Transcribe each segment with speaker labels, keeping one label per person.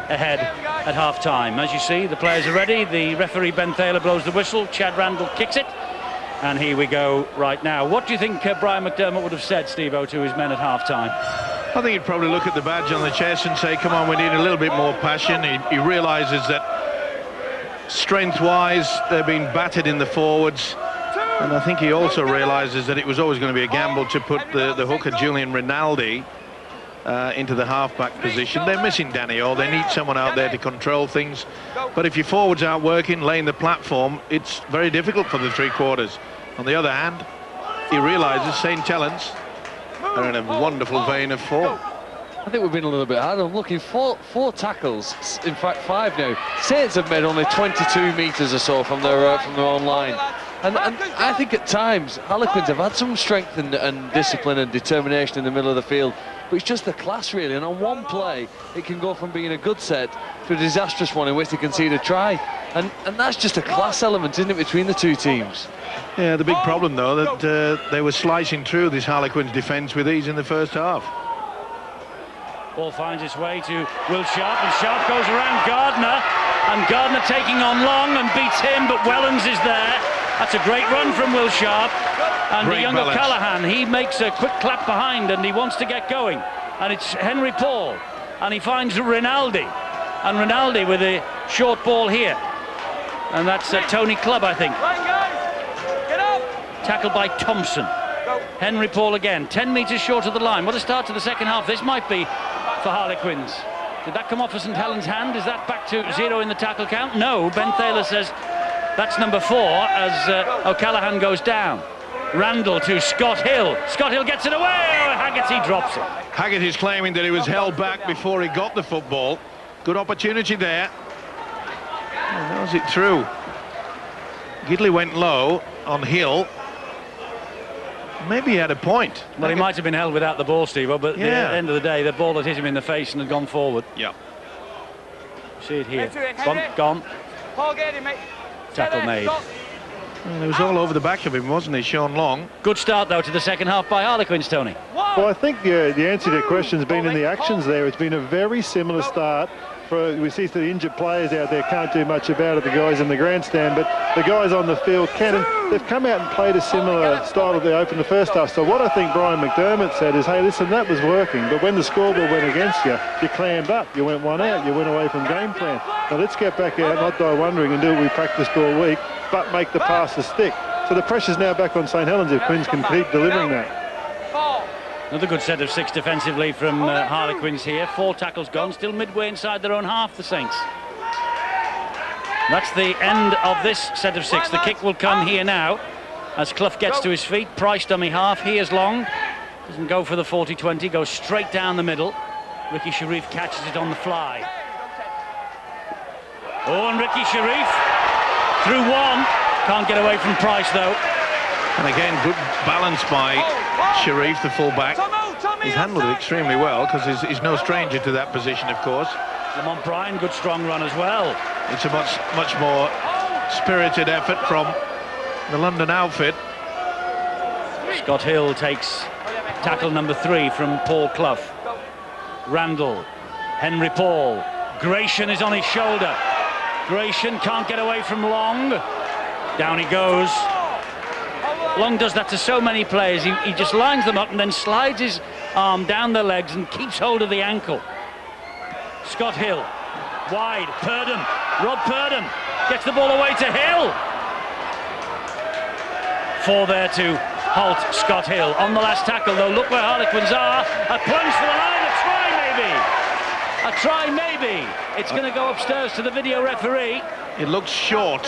Speaker 1: ahead at half-time. As you see, the players are ready. The referee, Ben Thaler, blows the whistle. Chad Randall kicks it. And here we go right now. What do you think Brian McDermott would have said, Steve-O, to his men at half-time?
Speaker 2: I think he'd probably look at the badge on the chest and say, come on, we need a little bit more passion. He realises that strength-wise, they're being battered in the forwards. And I think he also realises that it was always going to be a gamble to put the hooker, Julian Rinaldi, into the half-back position. They're missing Danny Orr. They need someone out there to control things. But if your forwards aren't working, laying the platform, it's very difficult for the three-quarters. On the other hand, he realises St Helens are in a wonderful vein of form.
Speaker 3: I think we've been a little bit hard. I'm looking for four tackles, in fact 5 now. Saints have made only 22 metres or so from their own line. And I think at times Harlequins have had some strength and discipline and determination in the middle of the field, but it's just the class really, and on one play it can go from being a good set to a disastrous one in which they concede a try, and that's just a class element, isn't it, between the two teams?
Speaker 2: Yeah, the big problem though that they were slicing through this Harlequins defence with ease in the first half.
Speaker 1: Ball finds its way to Will Sharp, and Sharp goes around Gardner, and Gardner taking on Long and beats him, but Wellens is there. That's a great run from Will Sharp, and
Speaker 2: Great
Speaker 1: the young
Speaker 2: balance.
Speaker 1: O'Callaghan, he makes a quick clap behind and he wants to get going, and it's Henry Paul, and he finds Rinaldi, and Rinaldi with a short ball here, and that's Tony Clubb, I think. Tackled by Thompson. Henry Paul again, 10 metres short of the line. What a start to the second half this might be for Harlequins. Did that come off of St Helens' hand? Is that back to 0 in the tackle count? No, Ben Thaler says that's number 4 as O'Callaghan goes down. Randall to Scott Hill. Scott Hill gets it away. Oh, Haggerty drops it.
Speaker 2: Haggerty's claiming that he was held back before he got the football. Good opportunity there. And nose it through. Gidley went low on Hill. Maybe he had a point.
Speaker 1: Well, he might have been held without the ball, Steve-O, but
Speaker 2: Yeah.
Speaker 1: at the end of the day, the ball had hit him in the face and had gone forward.
Speaker 2: Yeah.
Speaker 1: See it here. Gone. Tackle made.
Speaker 2: Well, it was all over the back of him, wasn't he, Sean Long?
Speaker 1: Good start, though, to the second half by Harlequins, Tony.
Speaker 4: Well, I think the answer to your question has been in the actions there. It's been a very similar start. We see the injured players out there can't do much about it, the guys in the grandstand, but the guys on the field can, and they've come out and played a similar style that they opened the first half. So what I think Brian McDermott said is, hey, listen, that was working, but when the scoreboard went against you, you clammed up, you went one out, you went away from game plan. Now let's get back out, not die wondering, and do what we practiced all week, but make the passes stick. So the pressure's now back on St Helens if Quins can keep delivering that.
Speaker 1: Another good set of 6 defensively from Harlequins here. 4 tackles gone, still midway inside their own half, the Saints. That's the end of this set of 6. The kick will come here now as Clough gets to his feet. Price dummy half. Here's Long. Doesn't go for the 40-20, goes straight down the middle. Ricky Sharif catches it on the fly. Oh, and Ricky Sharif through one. Can't get away from Price, though.
Speaker 2: And again, good balance by Sharif, the full-back. He's handled it extremely well because he's no stranger to that position, of course.
Speaker 1: Lamont Bryan, good strong run as well.
Speaker 2: It's a much more spirited effort from the London outfit.
Speaker 1: Scott Hill takes tackle number 3 from Paul Clough. Randall, Henry Paul. Gratian is on his shoulder. Gratian can't get away from Long. Down he goes. Long does that to so many players. He just lines them up and then slides his arm down their legs and keeps hold of the ankle. Scott Hill, wide, Purdom, Rob Purdom gets the ball away to Hill. 4 there to halt Scott Hill. On the last tackle, though, look where Harlequins are. A plunge for the line, a try maybe. A try maybe. It's going to go upstairs to the video referee.
Speaker 2: It looks short.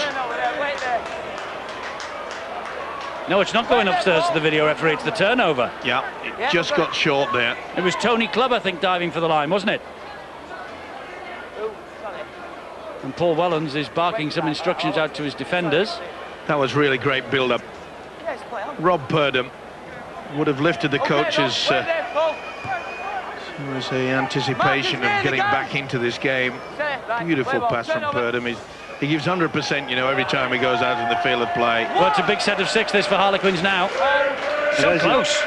Speaker 1: No, it's not going upstairs to the video referee, it's the turnover.
Speaker 2: Yeah, it just got short there.
Speaker 1: It was Tony Clubb, I think, diving for the line, wasn't it? And Paul Wellens is barking some instructions out to his defenders.
Speaker 2: That was really great build-up. Rob Purdom would have lifted the coaches. There was a anticipation of getting back into this game. Beautiful pass from Purdom. He gives 100%, you know, every time he goes out in the field of play.
Speaker 1: Well, it's a big set of 6, this, for Harlequins now. So close.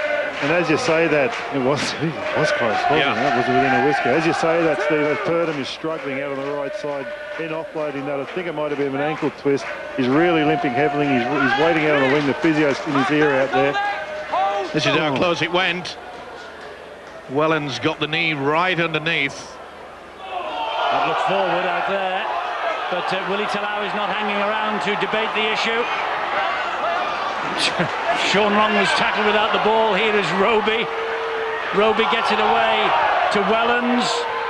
Speaker 4: And as you say that, it was close, wasn't it? That was within a whisker. As you say that, Steve, as Purdom is struggling out on the right side in offloading that, I think it might have been an ankle twist. He's really limping heavily. He's waiting out on the wing. The physio's in his ear out there.
Speaker 2: This is how close it went. Wellens got the knee right underneath.
Speaker 1: That looks forward out there, but Willie Talau is not hanging around to debate the issue. Sean Long was tackled without the ball. Here is Roby. Roby gets it away to Wellens.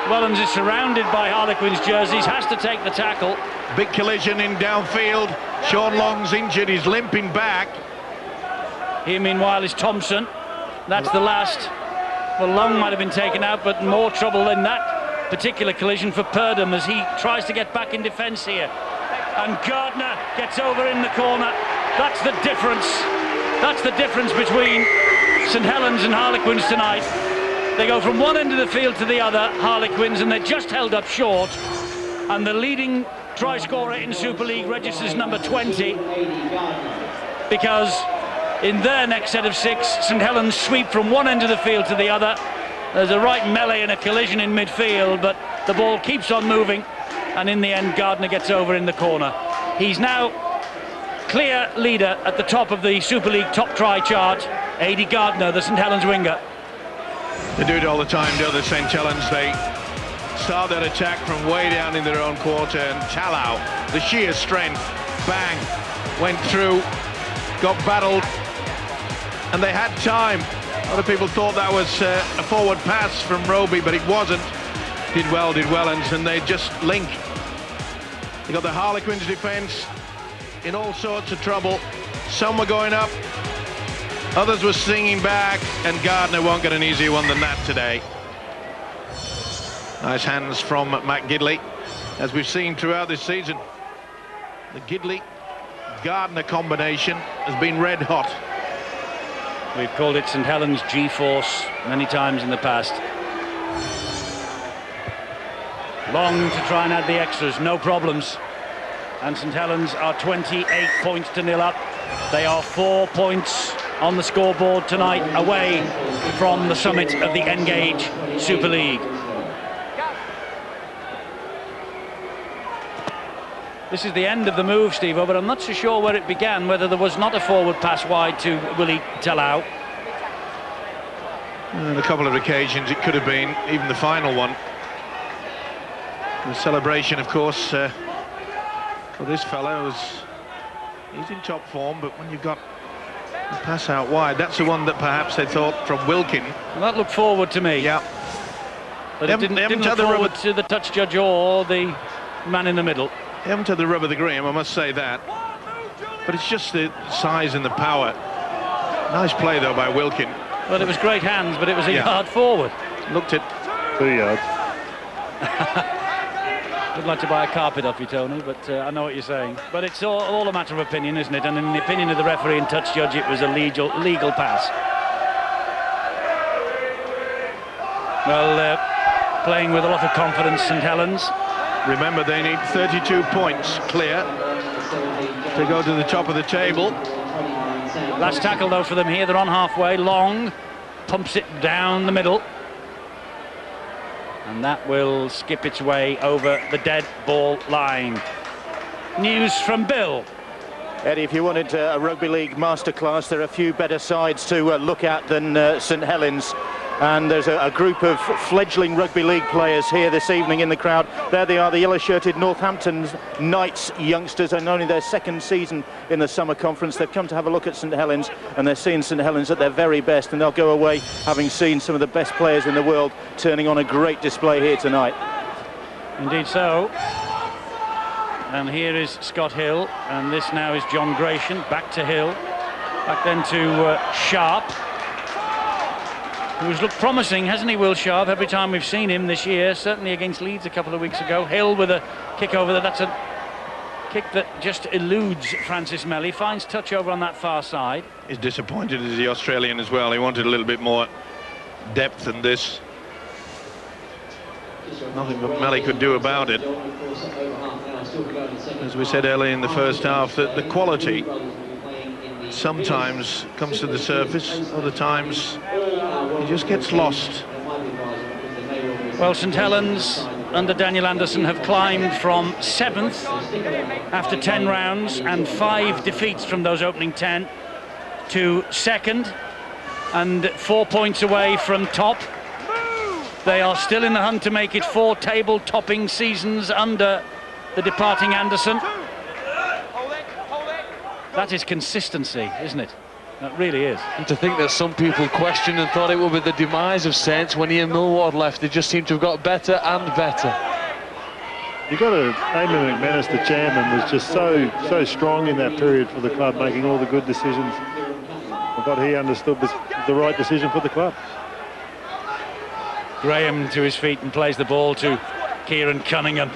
Speaker 1: Wellens is surrounded by Harlequins jerseys, has to take the tackle.
Speaker 2: Big collision in downfield. Sean Long's injured, he's limping back.
Speaker 1: Here meanwhile is Thompson. That's the last. Well, Long might have been taken out, but more trouble in that particular collision for Purdom as he tries to get back in defence here. And Gardner gets over in the corner. That's the difference. That's the difference between St Helens and Harlequins tonight. They go from one end of the field to the other, Harlequins, and they're just held up short. And the leading try scorer in Super League registers number 20, because in their next set of 6, St Helens sweep from one end of the field to the other. There's a right melee and a collision in midfield, but the ball keeps on moving, and in the end Gardner gets over in the corner. He's now clear leader at the top of the Super League top try chart. Adi Gardner, the St Helens winger.
Speaker 2: They do it all the time, don't they, St Helens? They start that attack from way down in their own quarter, and Talau, the sheer strength, bang, went through, got battled, and they had time. A lot of people thought that was a forward pass from Roby, but it wasn't. Did Wellens, and they just link. They got the Harlequins defence in all sorts of trouble. Some were going up, others were singing back, and Gardner won't get an easier one than that today. Nice hands from Matt Gidley, as we've seen throughout this season. The Gidley-Gardner combination has been red hot.
Speaker 1: We've called it St Helens G-Force many times in the past. Long to try and add the extras, no problems. And St Helens are 28 points to 0 up. They are 4 points on the scoreboard tonight, away from the summit of the Engage Super League. This is the end of the move, Steve-O, but I'm not so sure where it began, whether there was not a forward pass wide to Willie Talau.
Speaker 2: On a couple of occasions it could have been, even the final one. The celebration, of course, for this fellow, he's in top form, but when you've got the pass out wide, that's the one that perhaps they thought from Wilkin.
Speaker 1: Well, that looked forward to me.
Speaker 2: Yeah.
Speaker 1: But it didn't look forward to the touch judge or the man in the middle.
Speaker 2: They haven't had the rub of the green, I must say that. But it's just the size and the power. Nice play, though, by Wilkin.
Speaker 1: Well, it was great hands, but it was a yard forward.
Speaker 2: Looked at
Speaker 4: 2 yards.
Speaker 1: I'd like to buy a carpet off you, Tony, but I know what you're saying. But it's all a matter of opinion, isn't it? And in the opinion of the referee and touch judge, it was a legal pass. Well, playing with a lot of confidence, St Helens.
Speaker 2: Remember, they need 32 points clear to go to the top of the table.
Speaker 1: Last tackle, though, for them here. They're on halfway. Long pumps it down the middle. And that will skip its way over the dead ball line. News from Bill.
Speaker 5: Eddie, if you wanted a rugby league masterclass, there are a few better sides to look at than St Helens. And there's a group of fledgling rugby league players here this evening in the crowd. There they are, the yellow-shirted Northampton Knights youngsters, and only their second season in the summer conference. They've come to have a look at St Helens, and they're seeing St Helens at their very best, and they'll go away having seen some of the best players in the world turning on a great display here tonight.
Speaker 1: Indeed so. And here is Scott Hill, and this now is John Gratian. Back to Hill, back then to Sharp, who's looked promising, hasn't he, Will Sharp, every time we've seen him this year, certainly against Leeds a couple of weeks ago. Hill with a kick over there. That's a kick that just eludes Francis Melly, finds touch over on that far side.
Speaker 2: He's disappointed as the Australian as well. He wanted a little bit more depth than this. Nothing that Melly could do about it. As we said earlier in the first half, that the quality sometimes comes to the surface, other times he just gets lost.
Speaker 1: Well, St Helens under Daniel Anderson have climbed from 7th after 10 rounds and 5 defeats from those opening 10 to 2nd and 4 points away from top. They are still in the hunt to make it 4 table-topping seasons under the departing Anderson. That is consistency, isn't it? That really is.
Speaker 3: And to think that some people questioned and thought it would be the demise of Saints when Ian Millward left, they just seem to have got better and better.
Speaker 4: You've got to, Eamon McManus, the chairman, was just so strong in that period for the club, making all the good decisions. What he understood was the right decision for the club.
Speaker 1: Graham to his feet and plays the ball to Kieran Cunningham.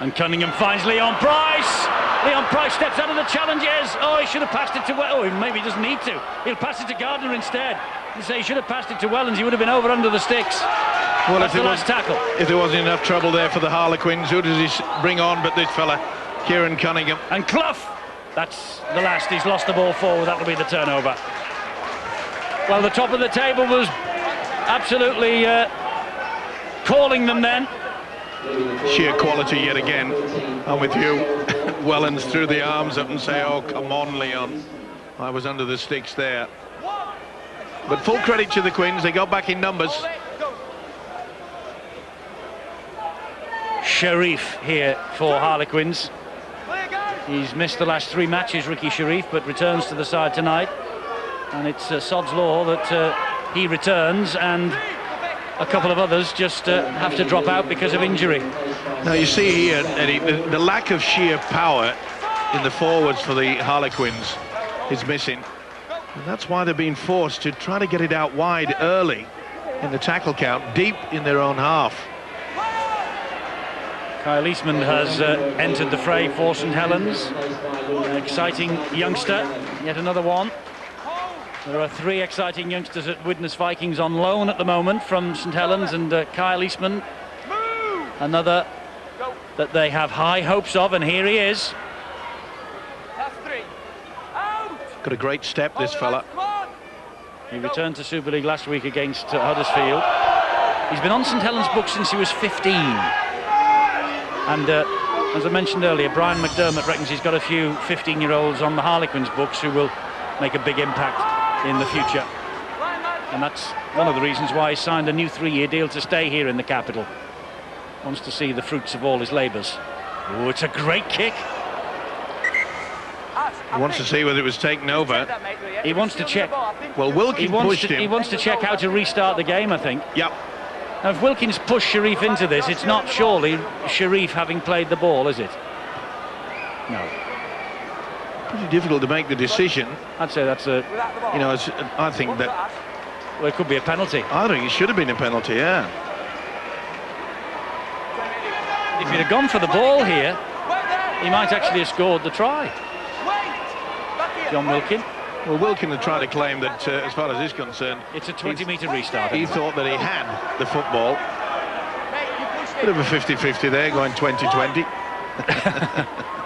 Speaker 1: And Cunningham finds Leon Price. Leon Price steps out of the challenges. Oh, he should have passed it to Well. Oh, maybe he doesn't need to. He'll pass it to Gardner instead. You say he should have passed it to Wellens. He would have been over under the sticks.
Speaker 2: Well,
Speaker 1: that's the last tackle.
Speaker 2: If there wasn't enough trouble there for the Harlequins, who does he bring on but this fella, Kieran Cunningham?
Speaker 1: And Clough. That's the last he's lost the ball for. That'll be the turnover. Well, the top of the table was absolutely calling them then.
Speaker 2: Sheer quality yet again. I'm with you. Wellens threw the arms up and say, oh, come on, Leon. I was under the sticks there. But full credit to the Quins. They got back in numbers.
Speaker 1: Sharif here for Harlequins. He's missed the last 3 matches, Ricky Sharif, but returns to the side tonight. And it's sod's law that he returns and a couple of others just have to drop out because of injury.
Speaker 2: Now you see here, Eddie, the lack of sheer power in the forwards for the Harlequins is missing. And that's why they're being forced to try to get it out wide early in the tackle count, deep in their own half.
Speaker 1: Kyle Eastman has entered the fray for St Helens. An exciting youngster, yet another one. There are 3 exciting youngsters at Widnes Vikings on loan at the moment from St Helens, and Kyle Eastman, another that they have high hopes of, and here he is.
Speaker 2: Got a great step, this fella.
Speaker 1: He returned to Super League last week against Huddersfield. He's been on St Helens' books since he was 15. And as I mentioned earlier, Brian McDermott reckons he's got a few 15-year-olds on the Harlequins' books who will make a big impact in the future. And that's one of the reasons why he signed a new 3-year deal to stay here in the capital. Wants to see the fruits of all his labours. Oh, it's a great kick.
Speaker 2: He wants to see whether it was taken over.
Speaker 1: He wants to check.
Speaker 2: Well, Wilkins pushed him.
Speaker 1: He wants to check how to restart the game, I think.
Speaker 2: Yep.
Speaker 1: Now, if Wilkins pushed Sharif into this, it's not surely Sharif having played the ball, is it? No.
Speaker 2: Pretty difficult to make the decision.
Speaker 1: I'd say that's a...
Speaker 2: You know, I think that...
Speaker 1: Well, it could be a penalty.
Speaker 2: I think it should have been a penalty, yeah.
Speaker 1: If he'd have gone for the ball here, he might actually have scored the try. John Wilkin.
Speaker 2: Well, Wilkin had tried to claim that, as far as he's concerned...
Speaker 1: It's a 20-metre restart.
Speaker 2: He thought that he had the football. Bit of a 50-50 there, going 20-20.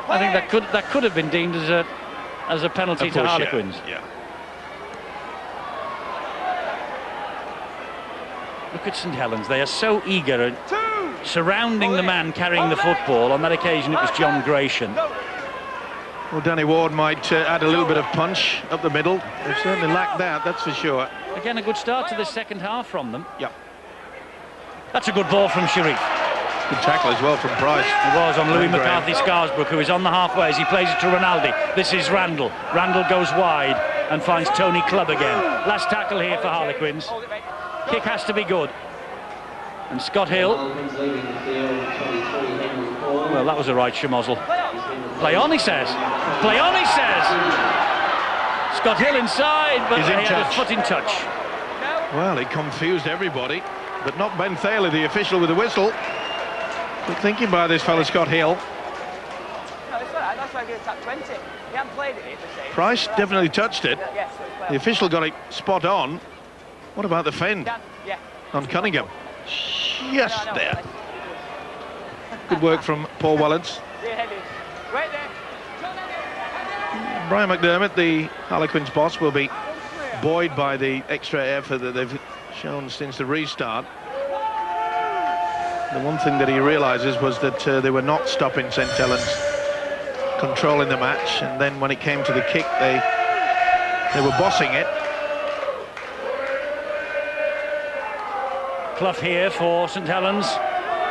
Speaker 1: I think that could have been deemed as a penalty to Harlequins.
Speaker 2: Yeah.
Speaker 1: Look at St Helens. They are so eager and surrounding the man carrying the football. On that occasion, it was John Gratian.
Speaker 2: Well, Danny Ward might add a little bit of punch up the middle. They've certainly lacked that, that's for sure.
Speaker 1: Again, a good start to the second half from them.
Speaker 2: Yep.
Speaker 1: That's a good ball from Sharif.
Speaker 2: Good tackle as well from Price.
Speaker 1: It was on Louis McCarthy Scarsbrook, who is on the halfway as he plays it to Rinaldi. This is Randall. Randall goes wide and finds Tony Clubb again. Last tackle here for Harlequins. Kick has to be good. And Scott Hill. Well, that was a right schmozzle. Play on, he says. Play on, he says. Scott Hill inside, but he had his foot in touch.
Speaker 2: Well, he confused everybody, but not Ben Thaler, the official, with a whistle. Good thinking by this fellow, Scott Hill.
Speaker 6: No, it's all right. That's why I gave it top 20. He hadn't played it.
Speaker 2: Price definitely touched it. The official got it spot on. What about the fend on Cunningham? Just there. Good work from Paul Wallens. Brian McDermott, the Harlequins boss, will be buoyed by the extra effort that they've shown since the restart. The one thing that he realises was that they were not stopping St Helens, controlling the match, and then when it came to the kick, they were bossing it.
Speaker 1: Clough here for St Helens.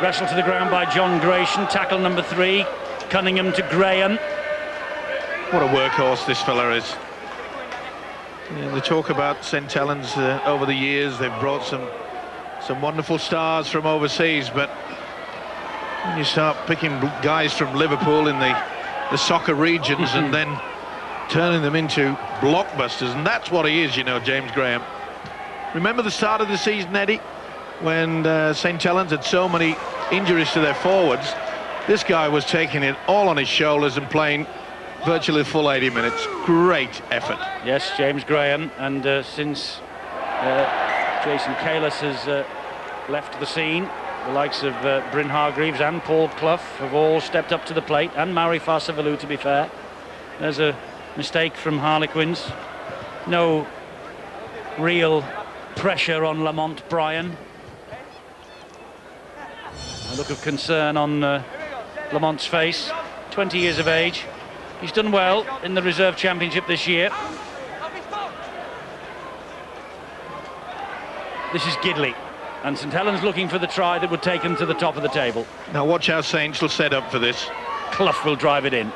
Speaker 1: Wrestled to the ground by John Gratian. Tackle number 3. Cunningham to Graham.
Speaker 2: What a workhorse this fella is. They talk about St Helens over the years. They've brought some wonderful stars from overseas, but when you start picking guys from Liverpool in the soccer regions and then turning them into blockbusters, and that's what he is, you know, James Graham. Remember the start of the season, Eddie, when St Helens had so many injuries to their forwards? This guy was taking it all on his shoulders and playing virtually the full 80 minutes. Great effort.
Speaker 1: Yes, James Graham, and since Jason Kalis has left the scene, the likes of Bryn Hargreaves and Paul Clough have all stepped up to the plate, and Mauri Farsavalu, to be fair. There's a mistake from Harlequins. No real pressure on Lamont Bryan. A look of concern on Lamont's face. 20 years of age. He's done well in the reserve championship this year. This is Gidley, and St Helens looking for the try that would take them to the top of the table.
Speaker 2: Now watch how Saints will set up for this.
Speaker 1: Clough will drive it in.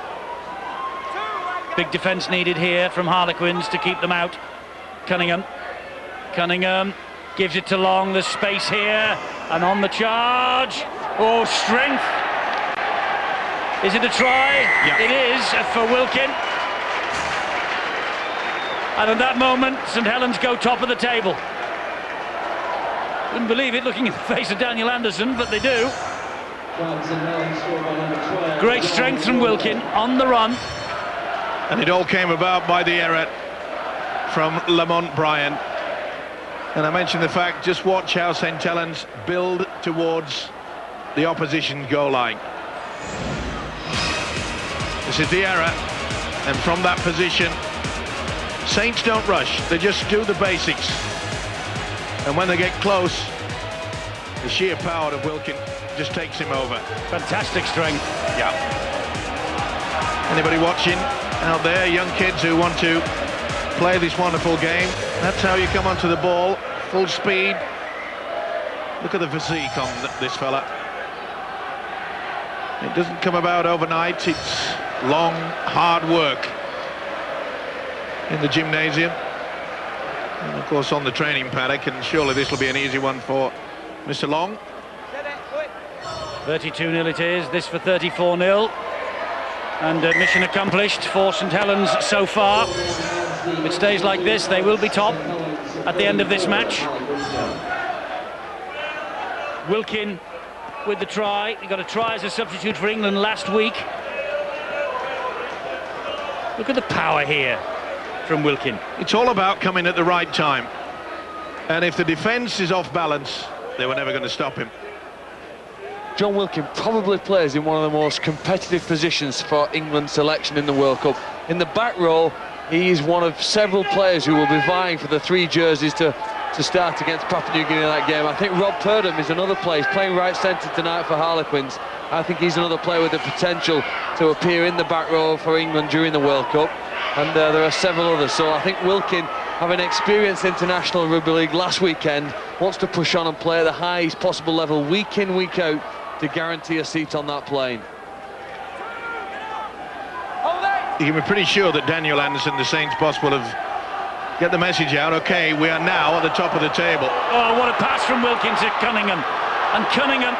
Speaker 1: Big defence needed here from Harlequins to keep them out. Cunningham gives it to Long. There's space here, and on the charge. Oh, strength. Is it a try?
Speaker 2: Yeah.
Speaker 1: It is for Wilkin. And at that moment, St Helens go top of the table. Wouldn't believe it looking in the face of Daniel Anderson, but they do. Great strength from Wilkin on the run.
Speaker 2: And it all came about by the error from Lamont Bryan. And I mentioned the fact, just watch how St Helens build towards the opposition goal line. This is the error, and from that position, Saints don't rush, they just do the basics. And when they get close, the sheer power of Wilkin just takes him over.
Speaker 1: Fantastic strength.
Speaker 2: Yeah. Anybody watching out there, young kids who want to play this wonderful game, that's how you come onto the ball, full speed. Look at the physique on this fella. It doesn't come about overnight, it's long, hard work in the gymnasium. And of course on the training paddock, and surely this will be an easy one for Mr. Long.
Speaker 1: 32-0 it is, this for 34-0. And mission accomplished for St Helens so far. If it stays like this, they will be top at the end of this match. Wilkin with the try. He got a try as a substitute for England last week. Look at the power here from Wilkin.
Speaker 2: It's all about coming at the right time. And if the defence is off balance, they were never going to stop him.
Speaker 3: John Wilkin probably plays in one of the most competitive positions for England's selection in the World Cup. In the back row, he is one of several players who will be vying for the 3 jerseys to start against Papua New Guinea in that game. I think Rob Purdom is another player. He's playing right centre tonight for Harlequins. I think he's another player with the potential to appear in the back row for England during the World Cup. And there are several others. So I think Wilkin, having experienced international rugby league last weekend, wants to push on and play at the highest possible level week in, week out, to guarantee a seat on that plane.
Speaker 2: You can be pretty sure that Daniel Anderson, the Saints boss, will have get the message out. Okay, we are now at the top of the table.
Speaker 1: Oh, what a pass from Wilkin to Cunningham. And Cunningham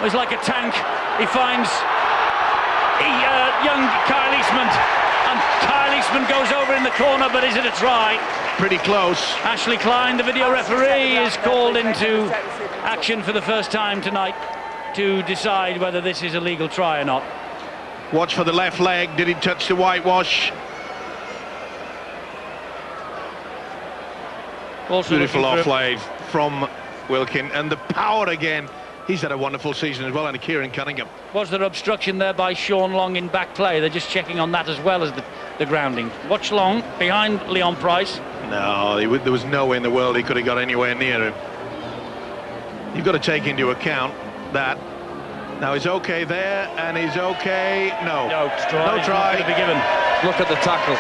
Speaker 1: was like a tank. He finds young Kyle Eastman. And Kyle Eastman goes over in the corner, but is it a try?
Speaker 2: Pretty close.
Speaker 1: Ashley Klein, the video referee, is called into action for the first time tonight to decide whether this is a legal try or not.
Speaker 2: Watch for the left leg. Did he touch the whitewash?
Speaker 1: Also
Speaker 2: beautiful offload from Wilkin, and the power again He's had a wonderful season as well, and Kieran Cunningham.
Speaker 1: Was there obstruction there by Sean Long in back play? They're just checking on that as well as the grounding. Watch Long behind Leon Price.
Speaker 2: No, there was no way in the world he could have got anywhere near him. You've got to take into account that. Now he's okay there, and he's okay. No try.
Speaker 1: No try to be given.
Speaker 3: Look at the tackle.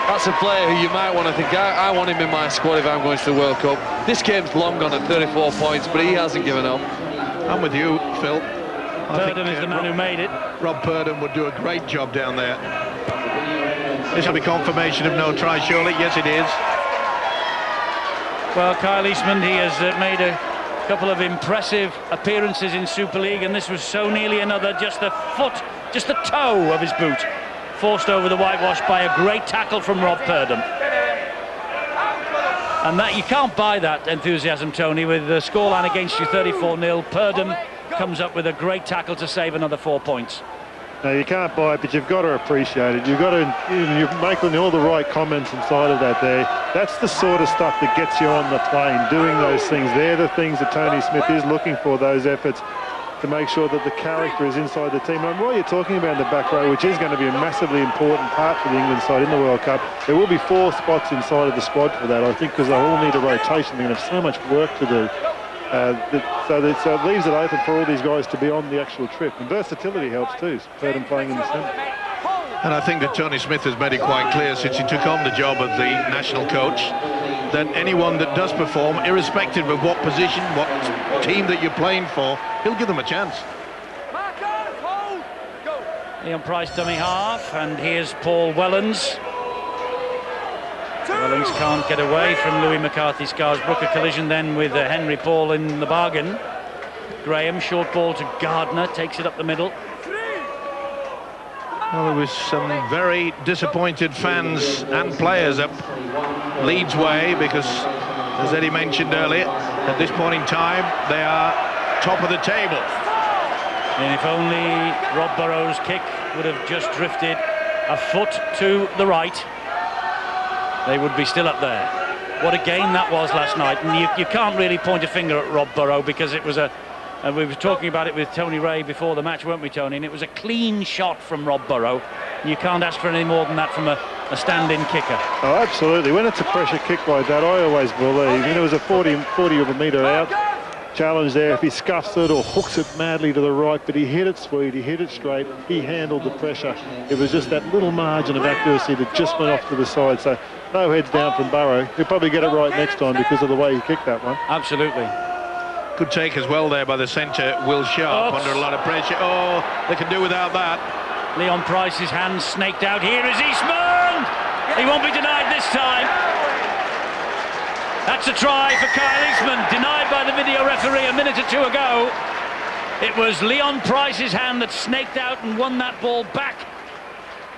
Speaker 3: That's a player who you might want to think, I want him in my squad if I'm going to the World Cup. This game's long gone at 34 points, but he hasn't given up.
Speaker 2: I'm with you, Phil.
Speaker 1: Purdom is the man who made it.
Speaker 2: Rob Purdom would do a great job down there. This will be confirmation of no try, surely. Yes, it is.
Speaker 1: Well, Kyle Eastman, he has made a couple of impressive appearances in Super League, and this was so nearly another, just the toe of his boot, forced over the whitewash by a great tackle from Rob Purdom. And that, you can't buy that enthusiasm, Tony, with the scoreline against you, 34-0. Purdom comes up with a great tackle to save another 4 points.
Speaker 4: No, you can't buy it, but you've got to appreciate it. You've got to, you're making all the right comments inside of that there. That's the sort of stuff that gets you on the plane, doing those things. They're the things that Tony Smith is looking for, those efforts to make sure that the character is inside the team. And while you're talking about the back row, which is going to be a massively important part for the England side in the World Cup, there will be 4 spots inside of the squad for that, I think, because they all need a rotation. They're going to have so much work to do. So it leaves it open for all these guys to be on the actual trip. And versatility helps too, Purdom playing in the centre.
Speaker 2: And I think that Tony Smith has made it quite clear since he took on the job of the national coach that anyone that does perform, irrespective of what position, what team that you're playing for, he'll give them a chance.
Speaker 1: Leon Price dummy half, and here's Paul Wellens. Wellens can't get away from Louis McCarthy-Scarsbrook. A collision then with Henry Paul in the bargain. Graham, short ball to Gardner, takes it up the middle.
Speaker 2: Well, there was some very disappointed fans and players up Leeds way because, as Eddie mentioned earlier, at this point in time, they are top of the table.
Speaker 1: And if only Rob Burrows' kick would have just drifted a foot to the right, they would be still up there. What a game that was last night. And you can't really point a finger at Rob Burrow because it was we were talking about it with Tony Ray before the match, weren't we, Tony? And it was a clean shot from Rob Burrow. And you can't ask for any more than that from a stand-in kicker.
Speaker 4: Oh, absolutely. When it's a pressure kick like that, I always believe, it was a 40 of a metre out challenge there. If he scuffs it or hooks it madly to the right, but he hit it sweet, he hit it straight, he handled the pressure. It was just that little margin of accuracy that just went off to the side. So no heads down from Burrow. He'll probably get it right next time because of the way he kicked that one.
Speaker 1: Absolutely.
Speaker 2: Good take as well there by the centre, Will Sharp, under a lot of pressure. Oh, they can do without that.
Speaker 1: Leon Price's hand snaked out. Here is Eastman! He won't be denied this time. That's a try for Kyle Eastman, denied by the video referee a minute or two ago. It was Leon Price's hand that snaked out and won that ball back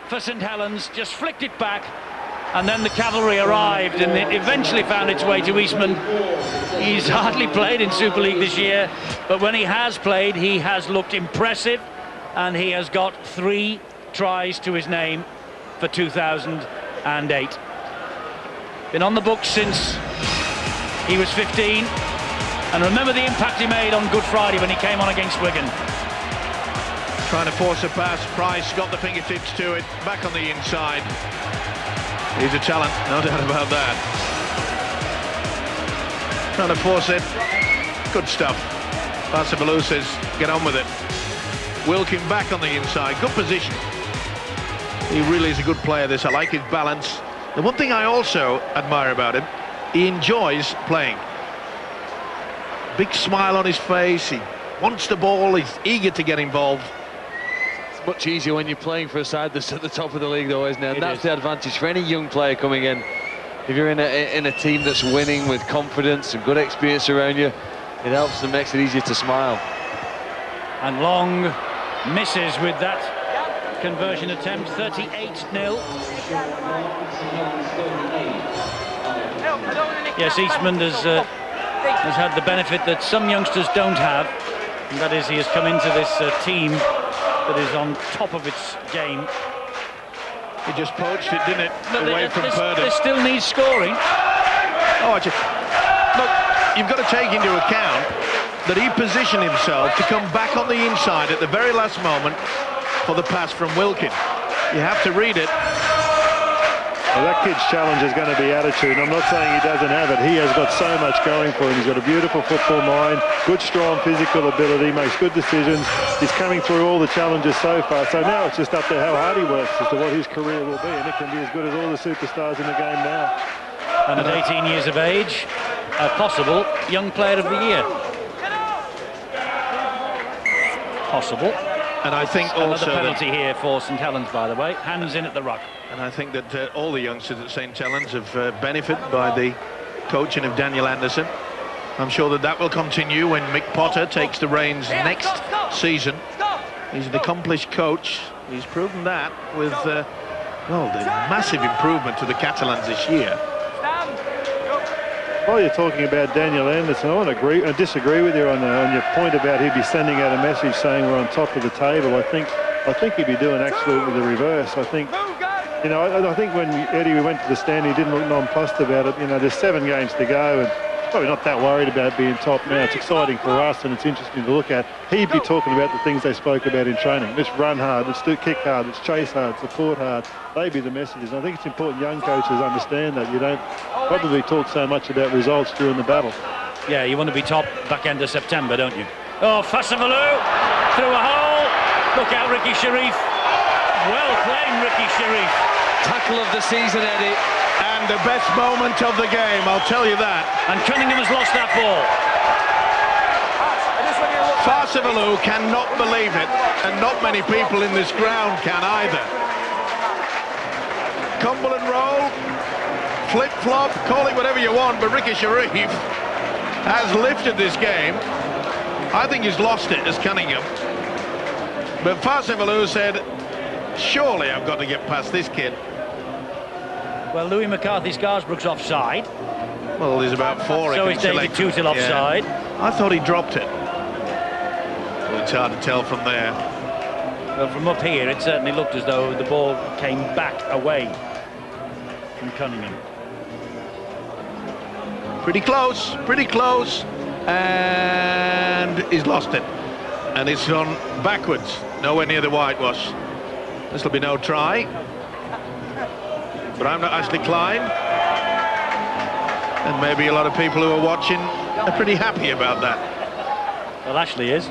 Speaker 1: for St Helens, just flicked it back, and then the cavalry arrived and it eventually found its way to Eastman. He's hardly played in Super League this year, but when he has played, he has looked impressive, and he has got 3 tries to his name for 2008. Been on the books since he was 15, and remember the impact he made on Good Friday when he came on against Wigan.
Speaker 2: Trying to force a pass, Price got the fingertips to it, back on the inside. He's a talent, no doubt about that. Trying to force it, good stuff. Barsabalou says, get on with it. Wilkin back on the inside, good position. He really is a good player, this. I like his balance. The one thing I also admire about him, he enjoys playing. Big smile on his face, he wants the ball, he's eager to get involved.
Speaker 3: It's much easier when you're playing for a side that's at the top of the league, though, isn't it? And that's the advantage for any young player coming in. If you're in a team that's winning with confidence and good experience around you, it helps and makes it easier to smile.
Speaker 1: And Long misses with that conversion attempt, 38-0. Yes, Eastman has had the benefit that some youngsters don't have, and that is he has come into this team that is on top of its game.
Speaker 2: He just poached it, didn't it? Away from Purdom.
Speaker 1: This still needs scoring.
Speaker 2: Oh, look, you've got to take into account that he positioned himself to come back on the inside at the very last moment for the pass from Wilkin. You have to read it.
Speaker 4: Well, that kid's challenge is going to be attitude. I'm not saying he doesn't have it. He has got so much going for him. He's got a beautiful football mind, good, strong physical ability, makes good decisions. He's coming through all the challenges so far. So now it's just up to how hard he works as to what his career will be. And it can be as good as all the superstars in the game now.
Speaker 1: And at 18 years of age, a possible Young Player of the Year. Possible.
Speaker 2: And I think
Speaker 1: Another
Speaker 2: also
Speaker 1: penalty here for St Helens, by the way. Hands in at the ruck.
Speaker 2: and I think that all the youngsters at St Helens have benefited by the coaching of Daniel Anderson. I'm sure that that will continue when Mick Potter takes the reins next season. He's an accomplished coach. He's proven that with well, the massive improvement to the Catalans this year.
Speaker 4: While you're talking about Daniel Anderson, I want to disagree with you on your point about he'd be sending out a message saying we're on top of the table. I think he'd be doing absolutely the reverse. I think, you know, I think when Eddie went to the stand, he didn't look nonplussed about it. You know, there's 7 games to go, and probably not that worried about being top now. It's exciting for us, and it's interesting to look at. He'd be talking about the things they spoke about in training. Let's run hard, let's kick hard, let's chase hard, support hard. They'd be the messages. And I think it's important young coaches understand that. You don't probably talk so much about results during the battle.
Speaker 1: Yeah, you want to be top back end of September, don't you? Oh, Fassavalu through a hole. Look out, Ricky Sharif. Well played, Ricky Sharif.
Speaker 3: Tackle of the season, Eddie.
Speaker 2: And the best moment of the game, I'll tell you that.
Speaker 1: And Cunningham has lost that ball.
Speaker 2: Fassavalu cannot believe it, and not many people in this ground can either. Cumberland roll, flip-flop, call it whatever you want, but Ricky Sharif has lifted this game. I think he's lost it as Cunningham. But Fassavalu said, surely I've got to get past this kid.
Speaker 1: Well, Louis McCarthy-Scarsbrook's offside.
Speaker 2: Well, there's about 4.
Speaker 1: So is David Tootle offside.
Speaker 2: Yeah. I thought he dropped it. Well, it's hard to tell from there.
Speaker 1: Well, from up here, it certainly looked as though the ball came back away from Cunningham.
Speaker 2: Pretty close, and he's lost it. And it's gone backwards, nowhere near the whitewash. This will be no try. But I'm not Ashley Klein. And maybe a lot of people who are watching are pretty happy about that.
Speaker 1: Well, Ashley is.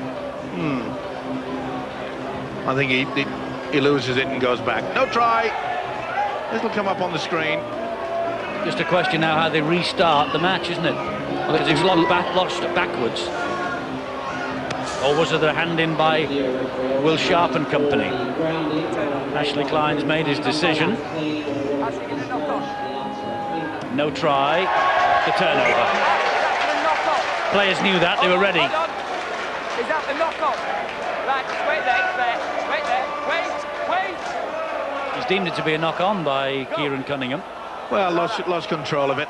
Speaker 2: I think he loses it and goes back. No try. This will come up on the screen.
Speaker 1: Just a question now how they restart the match, isn't it? Because it's launched backwards. Or was it a hand in by Will Sharp and company? Ashley Klein's made his decision. No try. The turnover. Players knew that, they were ready.
Speaker 6: Is that the knock-off? Right, just wait there, wait.
Speaker 1: He's deemed it to be a knock-on by Kieran Cunningham.
Speaker 2: Well, lost control of it.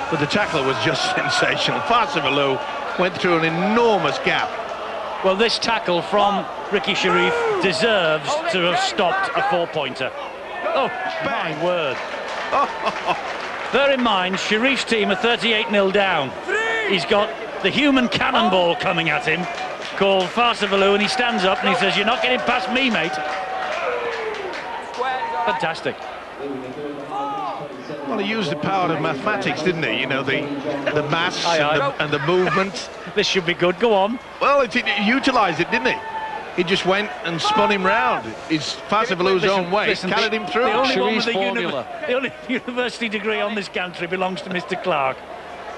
Speaker 2: But the tackle was just sensational. Fassavalu went through an enormous gap.
Speaker 1: Well, this tackle from Ricky Sharif deserves to have stopped a 4-pointer. Oh, my word. Bear in mind, Sharif's team are 38-0 down. He's got the human cannonball coming at him, called Fassavalu, and he stands up and he says, "You're not getting past me, mate." Fantastic.
Speaker 2: Well, he used the power of mathematics, didn't he? You know, the mass and the movement.
Speaker 1: This should be good, go on.
Speaker 2: Well, he utilised it, didn't he? He just went and spun him round. It's Fassavalu's own way, carried him through.
Speaker 1: The only one
Speaker 3: Sharif's
Speaker 1: with
Speaker 3: formula.
Speaker 1: the only university degree on this country belongs to Mr. Clark.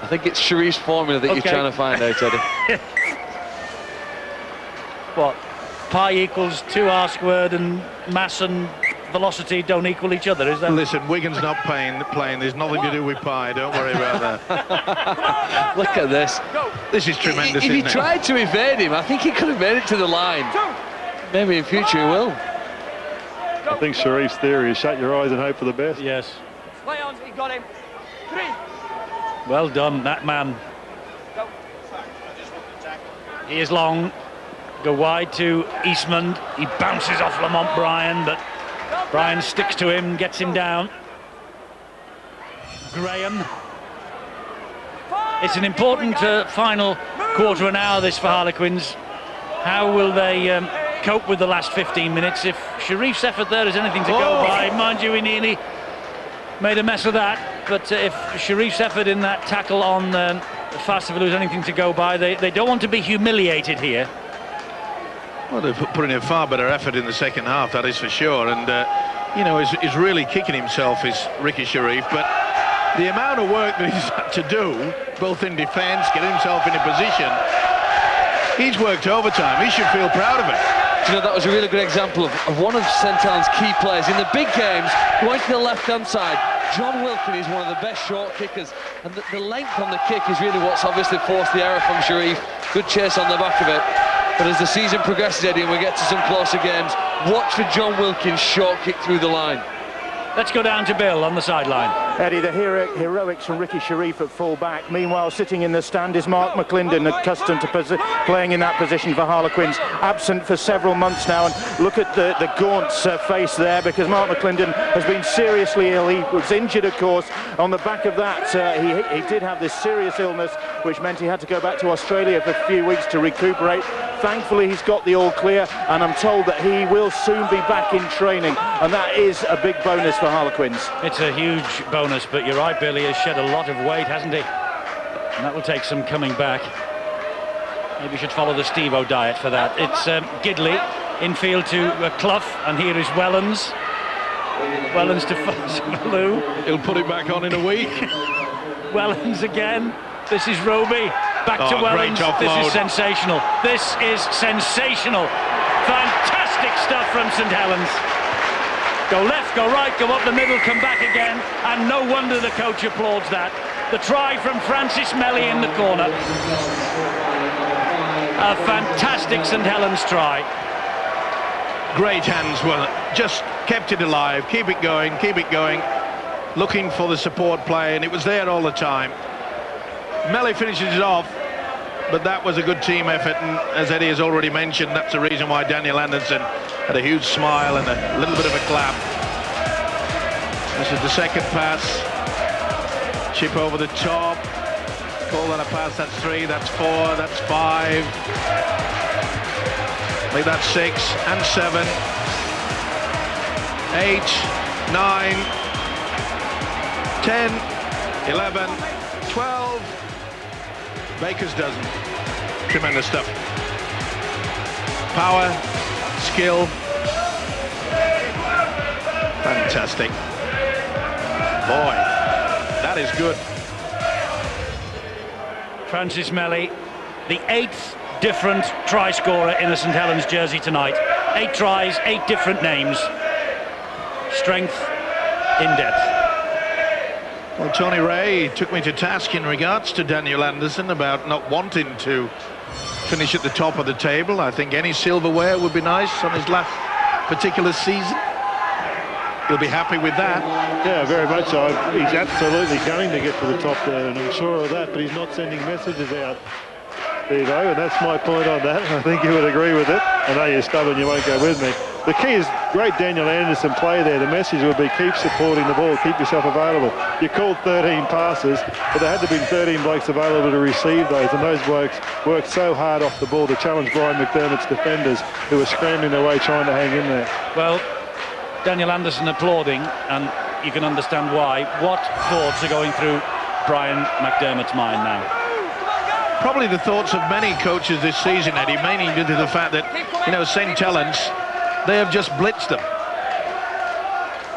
Speaker 3: I think it's Sharif's formula that you're trying to find out, Eddie.
Speaker 1: What? Pi equals 2r² and mass and velocity don't equal each other, is that?
Speaker 2: Listen, Wigan's not playing. There's nothing to do with pi. Don't worry about that.
Speaker 3: Look at this.
Speaker 2: This is tremendous,
Speaker 3: If he
Speaker 2: isn't it?
Speaker 3: tried to evade him, I think he could have made it to the line. Maybe in future he will.
Speaker 4: I think Sharif's theory is shut your eyes and hope for the best.
Speaker 1: Yes.
Speaker 6: Play on, he got him. 3.
Speaker 1: Well done, that man. He is long. Go wide to Eastman. He bounces off Lamont Bryan, but Bryan sticks to him, gets him down. Graham. It's an important final quarter of an hour this for Harlequins. How will they cope with the last 15 minutes? If Sharif's effort there is anything to go by, mind you, he nearly made a mess of that, but if Sharif's effort in that tackle on Fastavulu is anything to go by, they don't want to be humiliated here.
Speaker 2: Well, they're putting in a far better effort in the second half, that is for sure, and you know, he's really kicking himself, is Ricky Sharif, but the amount of work that he's had to do, both in defence, getting himself in a position, he's worked overtime. He should feel proud of it.
Speaker 3: You know, that was a really good example of one of St Helens' key players in the big games, going to the left-hand side. John Wilkin is one of the best short kickers, and the length on the kick is really what's obviously forced the error from Sharif. Good chase on the back of it. But as the season progresses, Eddie, and we get to some closer games, watch for John Wilkin's short kick through the line.
Speaker 1: Let's go down to Bill on the sideline.
Speaker 5: Eddie, the heroics from Ricky Sharif at full-back. Meanwhile, sitting in the stand is Mark McClendon, accustomed to playing in that position for Harlequins, absent for several months now. And look at the Gaunt's face there, because Mark McClendon has been seriously ill. He was injured, of course. On the back of that, he did have this serious illness, which meant he had to go back to Australia for a few weeks to recuperate. Thankfully, he's got the all clear, and I'm told that he will soon be back in training, and that is a big bonus for Harlequins.
Speaker 1: It's a huge bonus, but you're right, Billy, has shed a lot of weight, hasn't he? And that will take some coming back. Maybe you should follow the Steve-O diet for that. It's Gidley, infield to Clough, and here is Wellens. Wellens to Fastavulu.
Speaker 2: He'll put it back on in a week.
Speaker 1: Wellens again. This is Roby. Back to Wellens. This is sensational. This is sensational. Fantastic stuff from St Helens. Go left, go right, go up the middle, come back again, and no wonder the coach applauds that. The try from Francis Melly in the corner. A fantastic St Helens try.
Speaker 2: Great hands, well, just kept it alive, keep it going, looking for the support play, and it was there all the time. Melly finishes it off, but that was a good team effort, and as Eddie has already mentioned, that's the reason why Daniel Anderson had a huge smile and a little bit of a clap. This is the second pass. Chip over the top. Call that a pass, that's 3, that's 4, that's 5. I think that's 6 and 7. 8, 9, 10, 11, 12. Baker's dozen. Tremendous stuff. Power, skill. Fantastic. Boy, that is good.
Speaker 1: Francis Melly, the 8th different try scorer in a St Helens jersey tonight. 8 tries, 8 different names. Strength in depth.
Speaker 2: Well, Tony Ray took me to task in regards to Daniel Anderson about not wanting to finish at the top of the table. I think any silverware would be nice on his last particular season. He'll be happy with that.
Speaker 4: Yeah, very much so. He's absolutely going to get to the top there, and I'm sure of that, but he's not sending messages out. There you go, and that's my point on that. I think you would agree with it. I know you're stubborn, you won't go with me. The key is great Daniel Anderson play there. The message would be keep supporting the ball, keep yourself available. You called 13 passes, but there had to be 13 blokes available to receive those, and those blokes worked so hard off the ball to challenge Brian McDermott's defenders, who were scrambling their way trying to hang in there.
Speaker 1: Well, Daniel Anderson applauding, and you can understand why. What thoughts are going through Brian McDermott's mind now?
Speaker 2: Probably the thoughts of many coaches this season, Eddie, mainly due to the fact that, you know, St Helens, they have just blitzed them.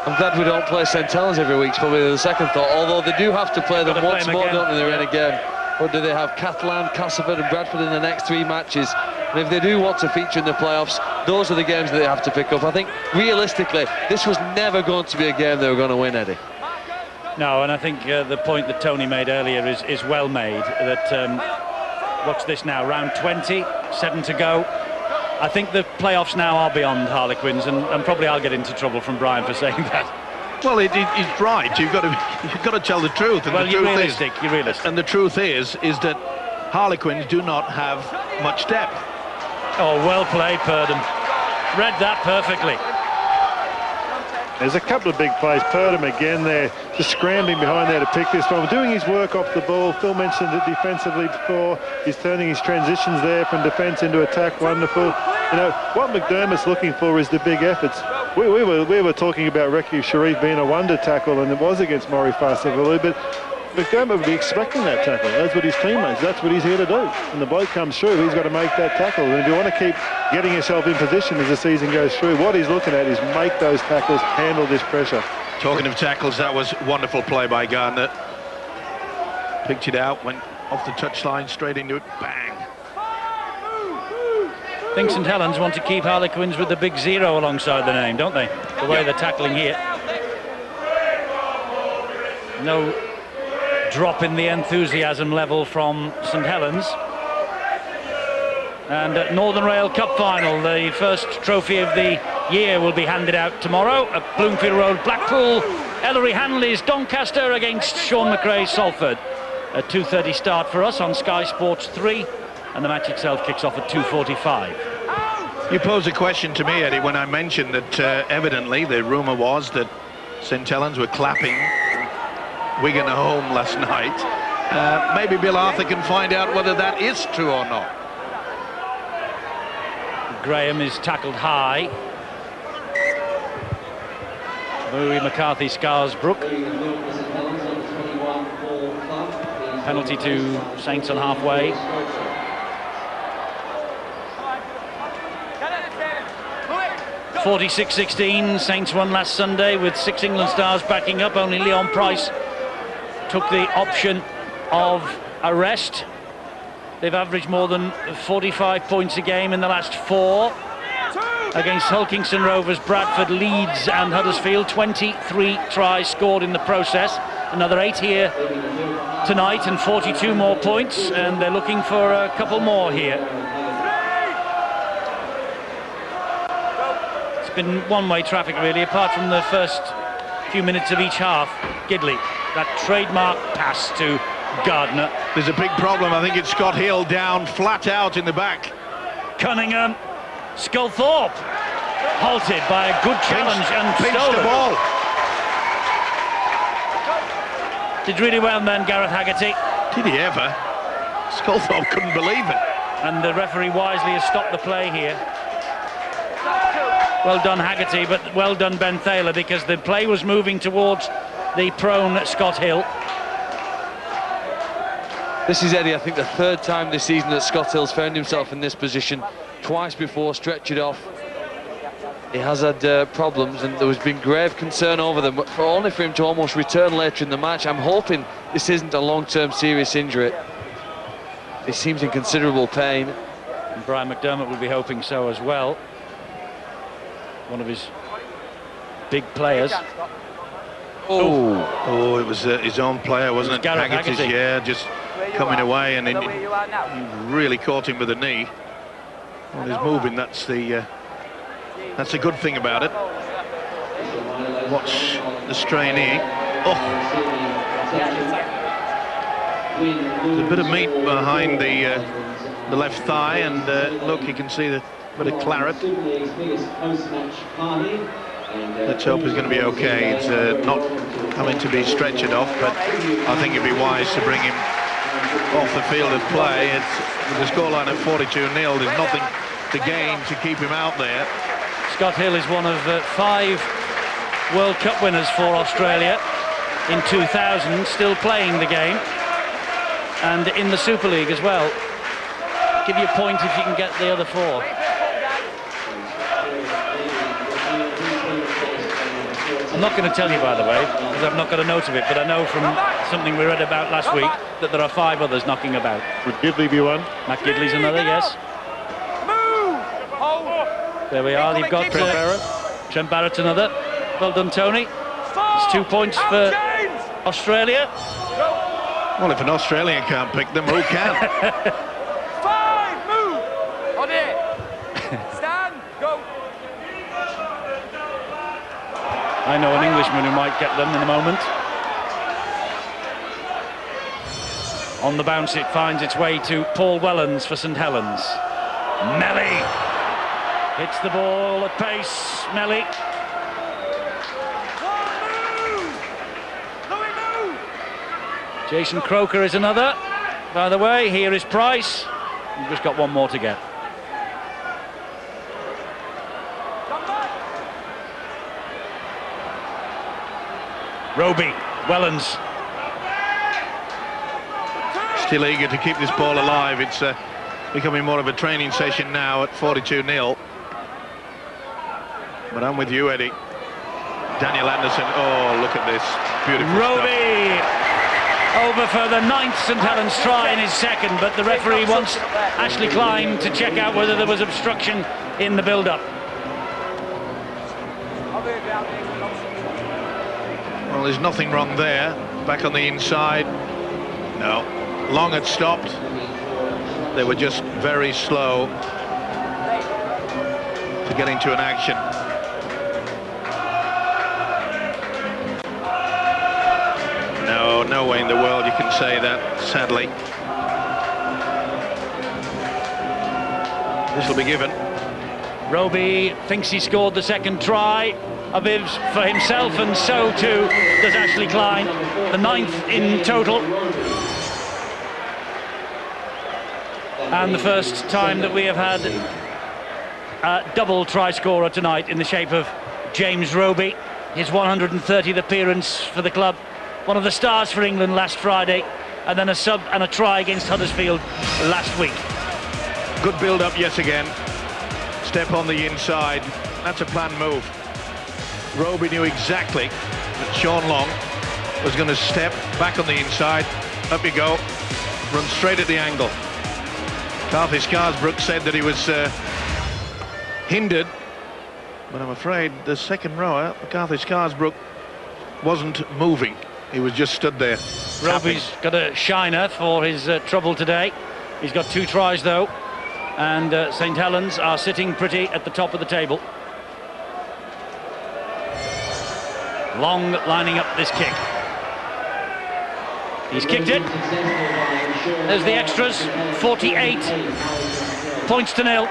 Speaker 3: I'm glad we don't play St Helens every week, it's probably the second thought, although they do have to play them once more, don't they? They're in a game. Or do they have Catalan, Castleford and Bradford in the next 3 matches? And if they do want to feature in the playoffs, those are the games that they have to pick up. I think, realistically, this was never going to be a game they were going to win, Eddie.
Speaker 1: No, and I think the point that Tony made earlier is well made, that, what's this now, round 20, 7 to go. I think the playoffs now are beyond Harlequins, and probably I'll get into trouble from Brian for saying that.
Speaker 2: Well, he's right. You've got to tell the truth. And
Speaker 1: well,
Speaker 2: the
Speaker 1: you're
Speaker 2: truth
Speaker 1: realistic. You're realistic.
Speaker 2: And the truth is that Harlequins do not have much depth.
Speaker 1: Oh, well played, Purdom. Read that perfectly.
Speaker 4: There's a couple of big plays. Purdom again there, just scrambling behind there to pick this one. Doing his work off the ball. Phil mentioned it defensively before. He's turning his transitions there from defence into attack. Wonderful. You know, what McDermott's looking for is the big efforts. We were talking about Reku Sharif being a wonder tackle, and it was against Maury Farsivalu, but McDermott would be expecting that tackle. That's what his teammates, that's what he's here to do. And the bloke comes through, he's got to make that tackle. And if you want to keep getting yourself in position as the season goes through, what he's looking at is make those tackles, handle this pressure.
Speaker 2: Talking of tackles, that was wonderful play by Gardner. Picked it out, went off the touchline, straight into it, bang.
Speaker 1: I think St Helens want to keep Harlequins with the big 0 alongside the name, don't they? The way they're tackling here. No drop in the enthusiasm level from St Helens. And at Northern Rail Cup final, the first trophy of the year will be handed out tomorrow at Bloomfield Road, Blackpool. Ellery Hanley's Doncaster against Sean McRae's Salford. A 2:30 start for us on Sky Sports 3, and the match itself kicks off at 2:45.
Speaker 2: You posed a question to me, Eddie, when I mentioned that evidently the rumour was that St Helens were clapping Wigan home last night. Maybe Bill Arthur can find out whether that is true or not.
Speaker 1: Graham is tackled high. Bowie, McCarthy, Scarsbrook. Penalty to Saints on halfway. 46-16, Saints won last Sunday with 6 England stars backing up. Only Leon Price took the option of a rest. They've averaged more than 45 points a game in the last 4 against Hulkinson Rovers, Bradford, Leeds and Huddersfield. 23 tries scored in the process. Another 8 here tonight and 42 more points, and they're looking for a couple more here. It's been one-way traffic really, apart from the first few minutes of each half. Gidley, that trademark pass to Gardner.
Speaker 2: There's a big problem. I think it's Scott Hill down flat out in the back.
Speaker 1: Cunningham, Sculthorpe halted by a good challenge and
Speaker 2: pinched
Speaker 1: stolen.
Speaker 2: the ball.
Speaker 1: Did really well then, Gareth Haggerty.
Speaker 2: Did he ever? Sculthorpe couldn't believe it.
Speaker 1: And the referee wisely has stopped the play here. Well done, Haggerty, but well done, Ben Thaler, because the play was moving towards the prone Scott Hill.
Speaker 3: This is, Eddie, I think the 3rd time this season that Scott Hill's found himself in this position. Twice before, stretch it off. He has had problems, and there has been grave concern over them, but only for him to almost return later in the match. I'm hoping this isn't a long-term serious injury. He seems in considerable pain.
Speaker 1: And Brian McDermott would be hoping so as well. One of his big players.
Speaker 2: Oh, it was his own player, wasn't it?
Speaker 1: Gareth Haggerty.
Speaker 2: Yeah, just coming away, and he really caught him with a knee. Well, he's moving. That's the good thing about it. Watch the strain here. Oh, there's a bit of meat behind the left thigh, and look, you can see the bit of claret. Let's hope he's going to be okay. It's not coming to be stretchered off, but I think it'd be wise to bring him off the field of play. It's with the scoreline at 42-0. There's nothing to gain to keep him out there.
Speaker 1: Scott Hill is one of 5 World Cup winners for Australia in 2000, still playing the game, and in the Super League as well. Give you a point if you can get the other 4. I'm not going to tell you, by the way, because I've not got a note of it, but I know from something we read about last week that there are 5 others knocking about.
Speaker 4: Would Gidley be one?
Speaker 1: Matt Gidley's another, yes. There we are, you've got Trent Barrett another. Well done, Tony. It's 2 points for Australia.
Speaker 2: Well, if an Australian can't pick them, who can?
Speaker 6: 5, move! On it! Stand, go!
Speaker 1: I know an Englishman who might get them in a moment. On the bounce, it finds its way to Paul Wellens for St Helens. Melly hits the ball at pace. Melly Jason Croker is another. By the way, here is Price. We've just got one more to get. Roby, Wellens.
Speaker 2: Still eager to keep this ball alive. It's becoming more of a training session now at 42-0. But I'm with you, Eddie. Daniel Anderson, oh, look at this. Beautiful
Speaker 1: Roby over for the 9th St Helens try in his second, but the referee wants Ashley Klein to check out whether there was obstruction in the build-up.
Speaker 2: Well, there's nothing wrong there. Back on the inside. No. Long had stopped. They were just very slow to get into an action. No way in the world you can say that, sadly. This will be given.
Speaker 1: Roby thinks he scored the second try. Aviv's for himself, and so too does Ashley Klein. The 9th in total. And the first time that we have had a double try scorer tonight in the shape of James Roby. His 130th appearance for the club. One of the stars for England last Friday, and then a sub and a try against Huddersfield last week.
Speaker 2: Good build-up yet again. Step on the inside. That's a planned move. Roby knew exactly that Sean Long was going to step back on the inside. Up you go. Run straight at the angle. Carthy Scarsbrook said that he was hindered, but I'm afraid the second rower, Carthy Scarsbrook, wasn't moving. He was just stood there.
Speaker 1: Roby's got a shiner for his trouble today. He's got 2 tries though, and St Helens are sitting pretty at the top of the table. Long lining up this kick. He's kicked it. There's the extras. 48 points to 0.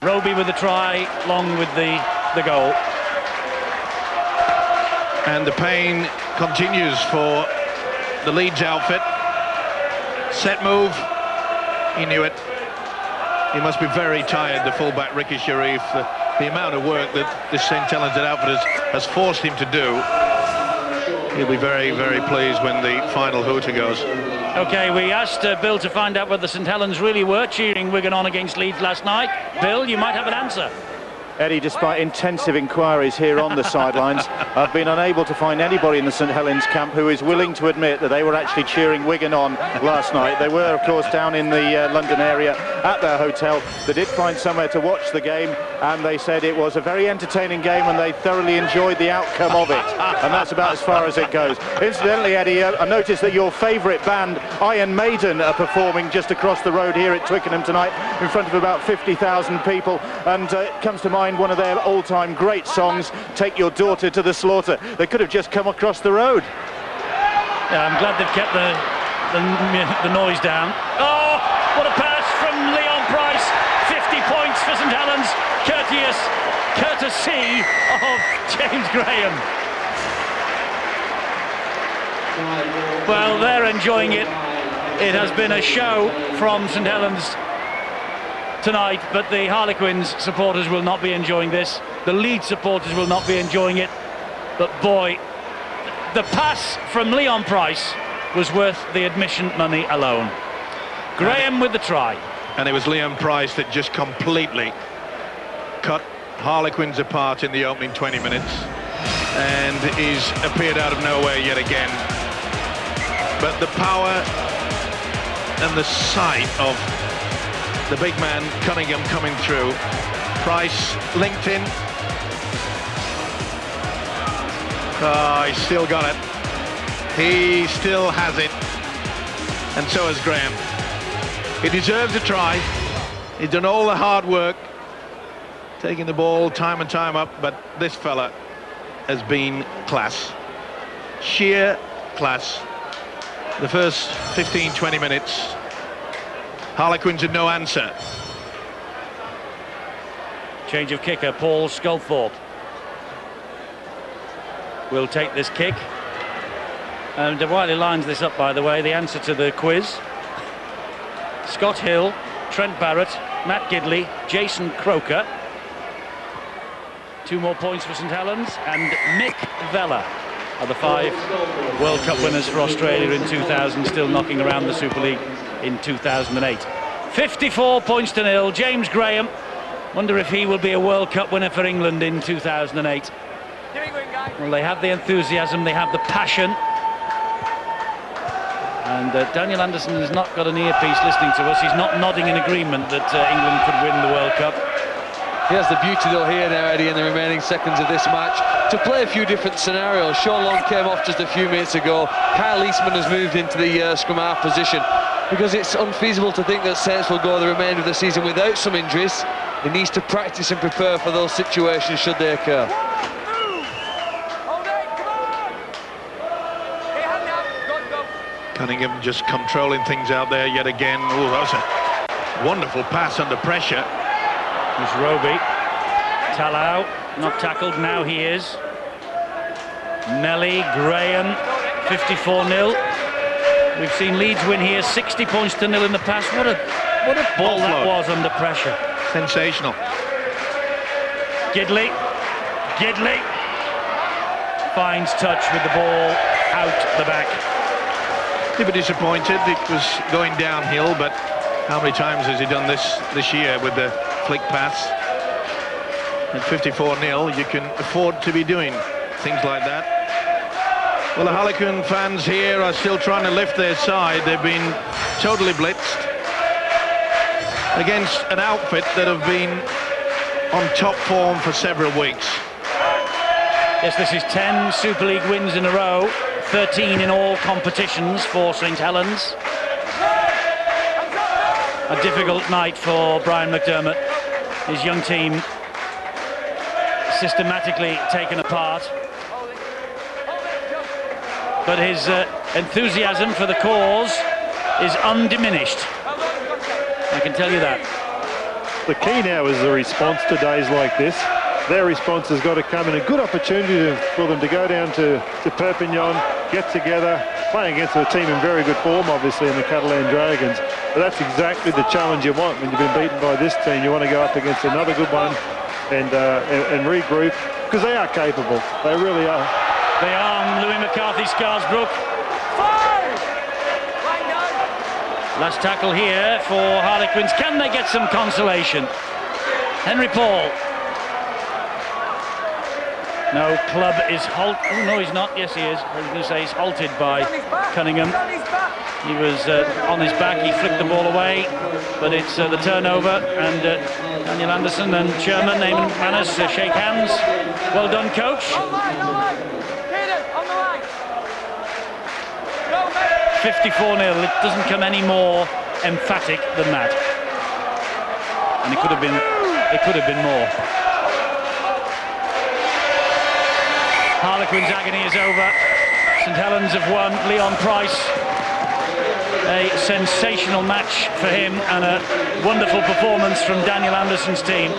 Speaker 1: Roby with the try, Long with the goal.
Speaker 2: And the pain continues for the Leeds outfit. Set move. He knew it. He must be very tired, the fullback Ricky Sharif. The amount of work that this St Helens outfit has forced him to do. He'll be very, very pleased when the final hooter goes.
Speaker 1: OK, we asked Bill to find out whether St Helens really were cheering Wigan on against Leeds last night. Bill, you might have an answer.
Speaker 5: Eddie, despite intensive inquiries here on the sidelines, I've been unable to find anybody in the St Helens camp who is willing to admit that they were actually cheering Wigan on last night. They were, of course, down in the London area at their hotel. They did find somewhere to watch the game, and they said it was a very entertaining game and they thoroughly enjoyed the outcome of it. And that's about as far as it goes. Incidentally, Eddie, I noticed that your favourite band, Iron Maiden, are performing just across the road here at Twickenham tonight in front of about 50,000 people. And it comes to mind one of their all-time great songs, Take Your Daughter to the Slaughter. They could have just come across the road.
Speaker 1: Yeah, I'm glad they've kept the noise down. Oh, what a pass from Leon Price. 50 points for St Helens, courtesy of James Graham. Well, they're enjoying it. It has been a show from St Helens tonight, but the Harlequins supporters will not be enjoying this. The Leeds supporters will not be enjoying it. But boy, the pass from Leon Price was worth the admission money alone. Graham with the try.
Speaker 2: And it was Leon Price that just completely cut Harlequins apart in the opening 20 minutes. And he's appeared out of nowhere yet again. But the power and the sight of the big man Cunningham coming through. Price linked in. Oh, he's still got it. He still has it. And so has Graham. He deserves a try. He's done all the hard work, taking the ball time and time up, but this fella has been class. Sheer class. The first 15-20 minutes, Harlequins had no answer.
Speaker 1: Change of kicker, Paul Sculthorpe will take this kick. And Wiley lines this up, by the way, the answer to the quiz. Scott Hill, Trent Barrett, Matt Gidley, Jason Croker. 2 more points for St Helens, and Mick Vella are the 5 World Cup winners for Australia in 2000, still knocking around the Super League in 2008. 54 points to 0. James Graham, wonder if he will be a World Cup winner for England in 2008. Well, they have the enthusiasm, they have the passion. And Daniel Anderson has not got an earpiece listening to us. He's not nodding in agreement that England could win the World Cup.
Speaker 3: He has the beauty though here now, Eddie, in the remaining seconds of this match, to play a few different scenarios. Sean Long came off just a few minutes ago. Kyle Eastman has moved into the scrum half position, because it's unfeasible to think that Saints will go the remainder of the season without some injuries. He needs to practice and prepare for those situations should they occur.
Speaker 2: Cunningham just controlling things out there yet again. Oh, that was a wonderful pass under pressure.
Speaker 1: There's Roby. Talau, not tackled, now he is. Melly, Graham, 54-0. We've seen Leeds win here 60 points to 0 in the past. What a ball that was under pressure.
Speaker 2: Sensational.
Speaker 1: Gidley finds touch with the ball out the back.
Speaker 2: They were disappointed. It was going downhill, but how many times has he done this year with the flick pass? At 54-0, you can afford to be doing things like that. Well, the Harlequin fans here are still trying to lift their side. They've been totally blitzed against an outfit that have been on top form for several weeks.
Speaker 1: Yes, this is 10 Super League wins in a row, 13 in all competitions for St Helens. A difficult night for Brian McDermott. His young team systematically taken apart. But his enthusiasm for the cause is undiminished. I can tell you that.
Speaker 4: The key now is the response to days like this. Their response has got to come in a good opportunity for them to go down to Perpignan, get together, play against a team in very good form, obviously, in the Catalan Dragons. But that's exactly the challenge you want when you've been beaten by this team. You want to go up against another good one and regroup, because they are capable. They really are.
Speaker 1: They are. Louis McCarthy, Scarsbrook. Last tackle here for Harlequins. Can they get some consolation? Henry Paul. No, Clubb is halt. Oh no, he's not. Yes, he is. I was going to say he's halted by Cunningham. He was on his back. He flicked the ball away, but it's the turnover. And Daniel Anderson and Chairman Eamon McManus shake hands. Well done, coach. 54-0. It doesn't come any more emphatic than that. And it could have been more. Harlequin's agony is over. St Helens have won. Leon Price, a sensational match for him and a wonderful performance from Daniel Anderson's team.